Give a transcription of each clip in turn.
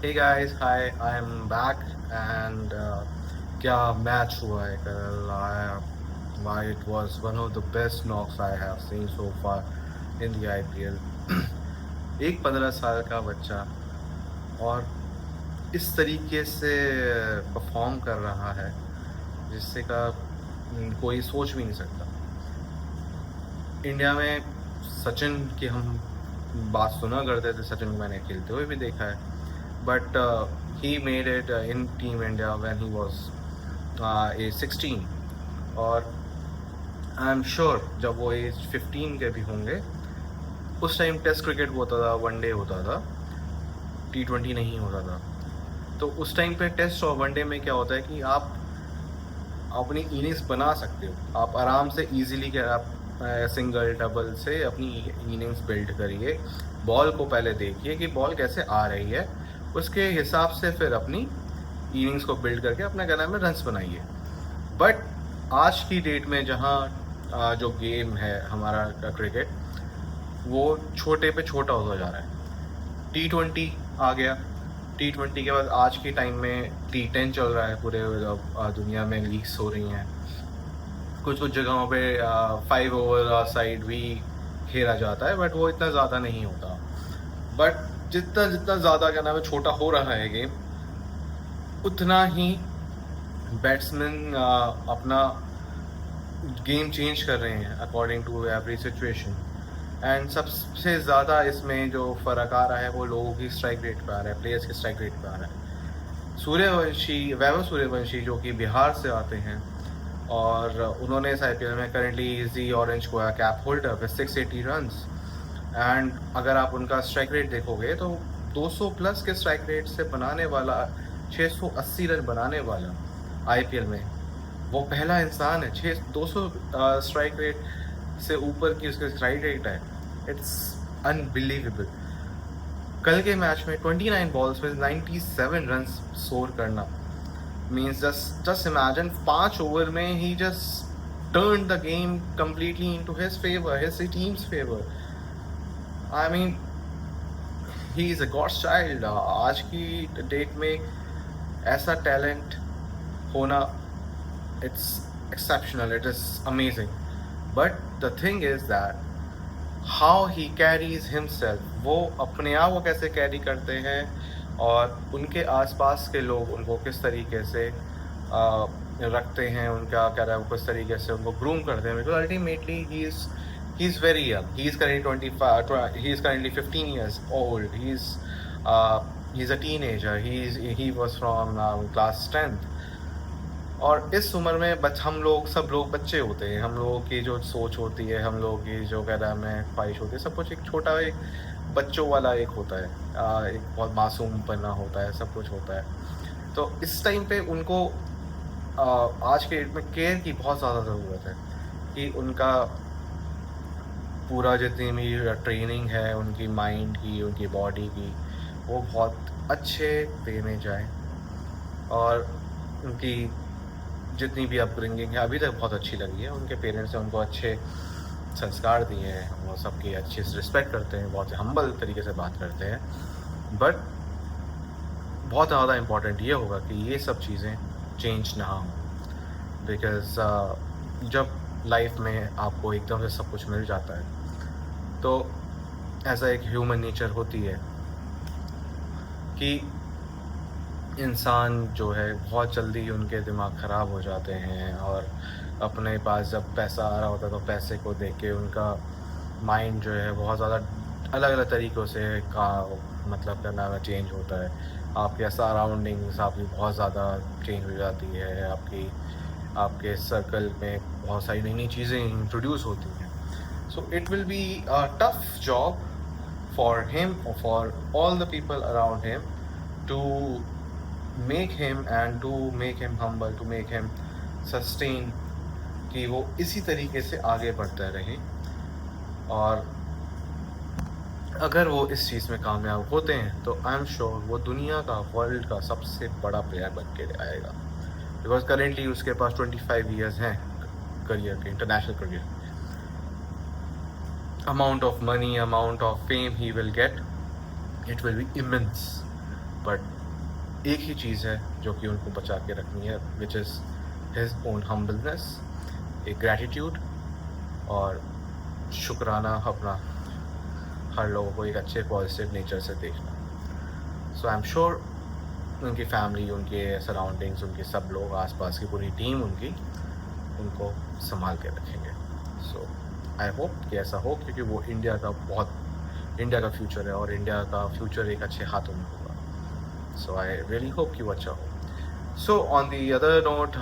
Hey guys, hi, I am back and क्या match हुआ है कल। I it was one of the best knocks I have seen so far in the IPL. एक 15 साल का बच्चा और इस तरीके से परफॉर्म कर रहा है जिससे का कोई सोच भी नहीं सकता। इंडिया में सचिन की हम बात सुना करते थे, सचिन को मैंने खेलते हुए भी देखा है, but he made it in team India when he was age 16। और आई एम श्योर जब वो एज 15 के भी होंगे, उस टाइम टेस्ट क्रिकेट होता था, वनडे होता था, T20 नहीं होता था। तो उस टाइम पे टेस्ट और वनडे में क्या होता है कि आप अपनी इनिंग्स बना सकते हो, आप आराम से इजीली के आप सिंगल डबल से अपनी इनिंग्स बिल्ड करिए। बॉल को पहले देखिए कि बॉल कैसे आ रही है, उसके हिसाब से फिर अपनी इनिंग्स को बिल्ड करके अपना क्या नाम है रन्स बनाइए। बट आज की डेट में जहाँ जो गेम है हमारा क्रिकेट, वो छोटे पे छोटा होता जा रहा है। T20 आ गया, T20 के बाद आज के टाइम में T10 चल रहा है, पूरे दुनिया में लीग्स हो रही हैं। कुछ कुछ जगहों पे 5 ओवर साइड भी खेला जाता है, बट वो इतना ज़्यादा नहीं होता। बट जितना जितना ज़्यादा क्या नाम है छोटा हो रहा है गेम, उतना ही बैट्समैन अपना गेम चेंज कर रहे हैं according to every situation. And सबसे ज़्यादा इसमें जो फ़र्क आ रहा है वो लोगों की स्ट्राइक रेट पे आ रहा है, प्लेयर्स की स्ट्राइक रेट पे आ रहा है। वैभव सूर्यवंशी जो कि बिहार से आते हैं, और उन्होंने इस आईपीएल में करेंटली जी ऑरेंज को cap holder with 680 runs. And अगर आप उनका स्ट्राइक रेट देखोगे तो 200 प्लस के स्ट्राइक रेट से बनाने वाला, 680 रन बनाने वाला आईपीएल में वो पहला इंसान है। 200 स्ट्राइक रेट से ऊपर की उसका स्ट्राइक रेट है। It's unbelievable. कल के मैच में 29 बॉल्स में 97 रन स्कोर करना मीन्स जस्ट इमेजिन, 5 ओवर में ही just turn the game completely into his favor, his team's favor. I mean, he is a God's child. आज की डेट में ऐसा टैलेंट होना, it's exceptional, it is amazing. But the thing is that how he carries himself, वो अपने आप को कैसे कैरी करते हैं और उनके आसपास के लोग उनको किस तरीके से रखते हैं, उनका क्या है, किस तरीके से उनको ग्रूम करते हैं। Because ultimately he is very young. He is currently 25, he is currently 15 years old. He's a teenager. He was from class 10th. और इस उम्र में हम लोग सब लोग बच्चे होते हैं। हम लोगों की जो सोच होती है, हम लोगों की जो क्या नाम है ख्वाहिश होती है, सब कुछ एक छोटा एक बच्चों वाला एक होता है, एक बहुत मासूम पन्ना होता है, सब कुछ होता है। तो इस टाइम पे उनको आज के डेट में केयर की बहुत ज़्यादा ज़रूरत है कि उनका पूरा जितनी भी ट्रेनिंग है उनकी माइंड की, उनकी बॉडी की, वो बहुत अच्छे वे में जाए। और उनकी जितनी भी अपब्रिंगिंग है अभी तक बहुत अच्छी लगी है। उनके पेरेंट्स ने उनको अच्छे संस्कार दिए हैं, वो सबकी अच्छे से रिस्पेक्ट करते हैं, बहुत हम्बल तरीके से बात करते हैं। बट बहुत ज़्यादा इम्पॉर्टेंट ये होगा कि ये सब चीज़ें चेंज ना हो। बिकॉज जब लाइफ में आपको एकदम से सब कुछ मिल जाता है तो ऐसा एक ह्यूमन नेचर होती है कि इंसान जो है बहुत जल्दी उनके दिमाग ख़राब हो जाते हैं, और अपने पास जब पैसा आ रहा होता है तो पैसे को देख के उनका माइंड जो है बहुत ज़्यादा अलग अलग तरीक़ों से का मतलब करना में चेंज होता है। आपके सराउंडिंग्स आपकी बहुत ज़्यादा चेंज हो जाती है, आपके सर्कल में बहुत सारी नई नई चीज़ें इंट्रोड्यूस होती हैं। So it will be a tough job for him और for all the people around him to make him and to make him humble, to make him sustain, कि वो इसी तरीके से आगे बढ़ता रहे। और अगर वो इस चीज़ में कामयाब होते हैं तो आई एम श्योर वो दुनिया का, वर्ल्ड का सबसे बड़ा प्लेयर बन के आएगा। बिकॉज करेंटली उसके पास 25 ईयर्स हैं करियर के, international career. Amount of money, amount of fame he will get, it will B immense. But एक ही चीज़ है जो कि उनको बचा के रखनी है, which is his own humbleness, एक ग्रैटिट्यूड और शुक्राना अपना हर लोगों को एक अच्छे पॉजिटिव नेचर से देखना। सो आई एम श्योर उनकी फैमिली, उनके सराउंडिंग्स, उनके सब लोग, आसपास की पूरी टीम उनको संभाल के रखेंगे। सो आई होप कि ऐसा हो, क्योंकि वो इंडिया का फ्यूचर है और इंडिया का फ्यूचर एक अच्छे हाथों में होगा। सो आई रियली होप कि वो अच्छा हो। So on the other note,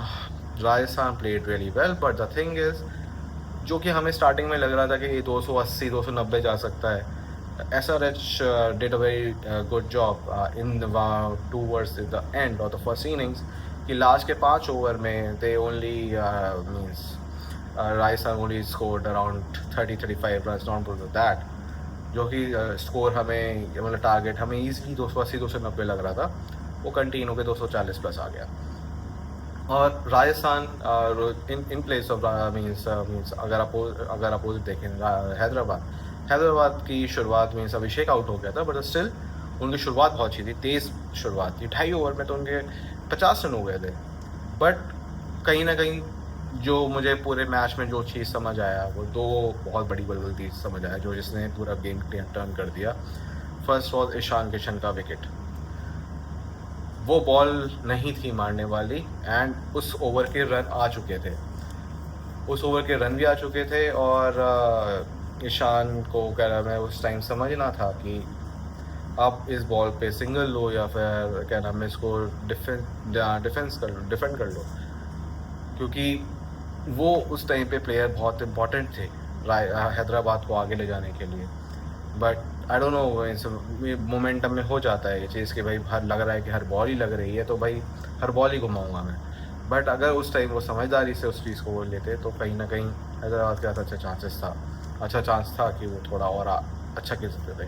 Rajasthan played really well, but the thing is, जो कि हमें स्टार्टिंग में लग रहा था कि ये 280 290 जा सकता है, SRH did a very good job in towards the end of the first innings, कि लास्ट के 5 ओवर में they only means Rajasthan only scored around 30-35 runs, not more than that, जो कि स्कोर हमें, मतलब टारगेट हमें ईजिली 280 290 लग रहा था, वो कंटिन्यू के 240 प्लस आ गया। और Rajasthan in place of means अगर अपोजिट देखें, हैदराबाद की शुरुआत में अभिषेक आउट हो गया था, बट स्टिल उनकी शुरुआत बहुत अच्छी थी, तेज़ शुरुआत थी। 2.5 ओवर में तो उनके 50 रन हो गए थे। बट कहीं ना कहीं जो मुझे पूरे मैच में जो चीज़ समझ आया, वो 2 बहुत बड़ी बड़ी समझ आया, जिसने पूरा गेम टर्न कर दिया। फर्स्ट वॉज ईशान किशन का विकेट। वो बॉल नहीं थी मारने वाली, एंड उस ओवर के रन आ चुके थे, उस ओवर के रन भी आ चुके थे। और ईशान को कह रहा, मैं उस टाइम समझना था कि आप इस बॉल पे सिंगल लो या फिर क्या नाम है इसको डिफेंड कर लो, क्योंकि वो उस टाइम पे प्लेयर बहुत इंपॉर्टेंट थे हैदराबाद को आगे ले जाने के लिए। But I don't know, momentum में हो जाता है ये चीज़ कि भाई हर लग रहा है कि हर बॉल ही लग रही है, तो भाई हर बॉल ही घुमाऊँगा मैं। बट अगर उस टाइम वो समझदारी से उस चीज़ को वो लेते, तो कहीं ना कहीं हैदराबाद का अच्छा चांस था कि वो थोड़ा और अच्छा खेल सकते थे।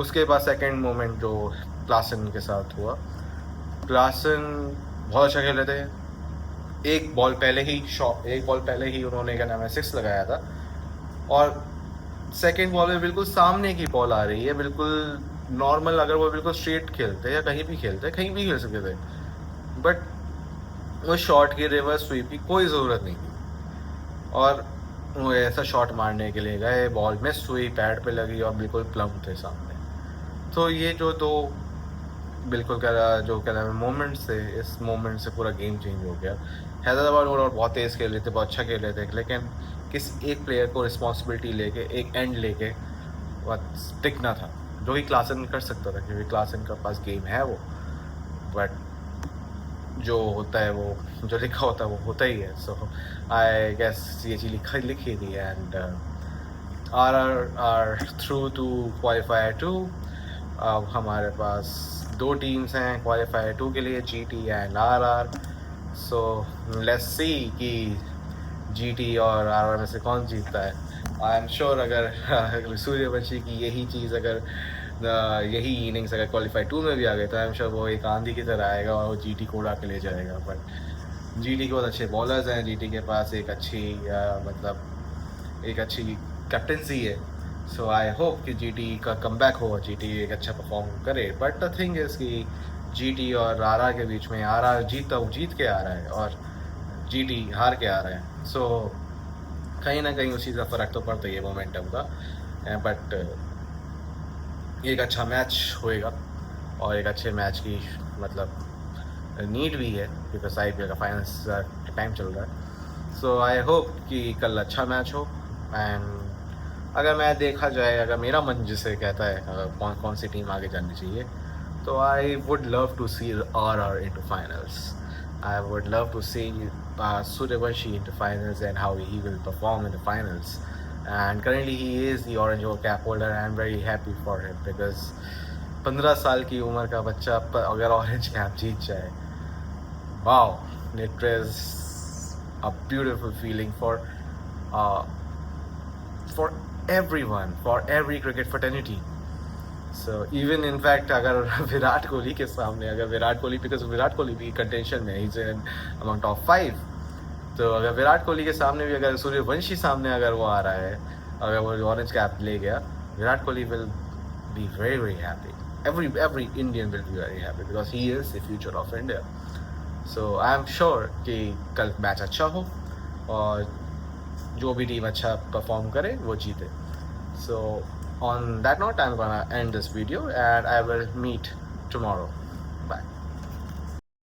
उसके बाद सेकंड मोमेंट जो क्लासन के साथ हुआ, क्लासन बहुत अच्छा खेले थे। एक बॉल पहले ही उन्होंने क्या नाम है 6 लगाया था, और सेकेंड बॉल में बिल्कुल सामने की बॉल आ रही है, बिल्कुल नॉर्मल, अगर वो बिल्कुल स्ट्रेट खेलते या कहीं भी खेल सकते थे, बट वो शॉट की रिवर्स स्वीप की कोई ज़रूरत नहीं थी, और वो ऐसा शॉट मारने के लिए गए, बॉल मिस हुई, पैड पे लगी और बिल्कुल प्लम थे सामने। तो ये जो 2 बिल्कुल क्या नाम है मोमेंट्स थे, इस मोमेंट से पूरा गेम चेंज हो गया। हैदराबाद और बहुत तेज़ खेल रहे थे, बहुत अच्छा खेल रहे थे, लेकिन किस एक प्लेयर को रिस्पॉन्सिबिलिटी लेके, एक एंड लेके टिकना था, जो कि क्लासन कर सकता था, क्योंकि क्लासन का पास गेम है वो। बट जो होता है, वो जो लिखा होता है वो होता ही है। सो आई गेस ये चीज़ लिखी थी, and R through to qualifier 2। अब हमारे पास 2 टीम्स हैं क्वालिफायर 2 के लिए, GT and RR। So let's see कि GT और RR में से कौन जीतता है। आई एम श्योर अगर सूर्यवंशी की यही चीज़, अगर यही इनिंग्स अगर क्वालिफाई 2 में भी आ गए, तो आई एम श्योर वो एक आंधी की तरह आएगा और वो GT को उड़ा के ले जाएगा। बट GT के बहुत अच्छे बॉलर्स हैं, GT के पास एक अच्छी एक अच्छी कैप्टनसी है। सो आई होप कि GT का कमबैक हो, GT एक अच्छा परफॉर्म करे। बट द थिंग इज़ कि GT और RR के बीच में RR जीत के आ रहा है और GT हार के आ रहा है। सो कहीं ना कहीं उसी का फ़र्क तो पड़ता ही है मोमेंटम का। बट एक अच्छा मैच होएगा, और एक अच्छे मैच की मतलब नीड भी है, क्योंकि IPL का फाइनल्स टाइम चल रहा है। सो आई होप कि कल अच्छा मैच हो। एंड अगर मैं देखा जाए, अगर मेरा मन जिसे कहता है कौन सी टीम आगे जानी चाहिए, तो I would love to see RR into finals. I would love to see Suryavanshi into finals and how he will perform in the finals. And currently he is the orange ball cap holder, and I'm very happy for him, because 15 साल की उम्र का बच्चा अगर orange cap जीत जाए, wow, it is a beautiful feeling for everyone, for every cricket fraternity. So even in fact अगर विराट कोहली के सामने, because विराट कोहली भी कंटेंशन में, he's in among top 5, तो अगर विराट कोहली के सामने भी अगर सूर्यवंशी सामने अगर वो आ रहा है, अगर वो ऑरेंज कैप ले गया, Virat Kohli will be very very happy. every Indian will be very happy because he is the future of India. So I am sure कि कल मैच अच्छा हो और जो भी टीम अच्छा परफॉर्म करे वो जीते. So on that note, I'm gonna end this video and I will meet tomorrow.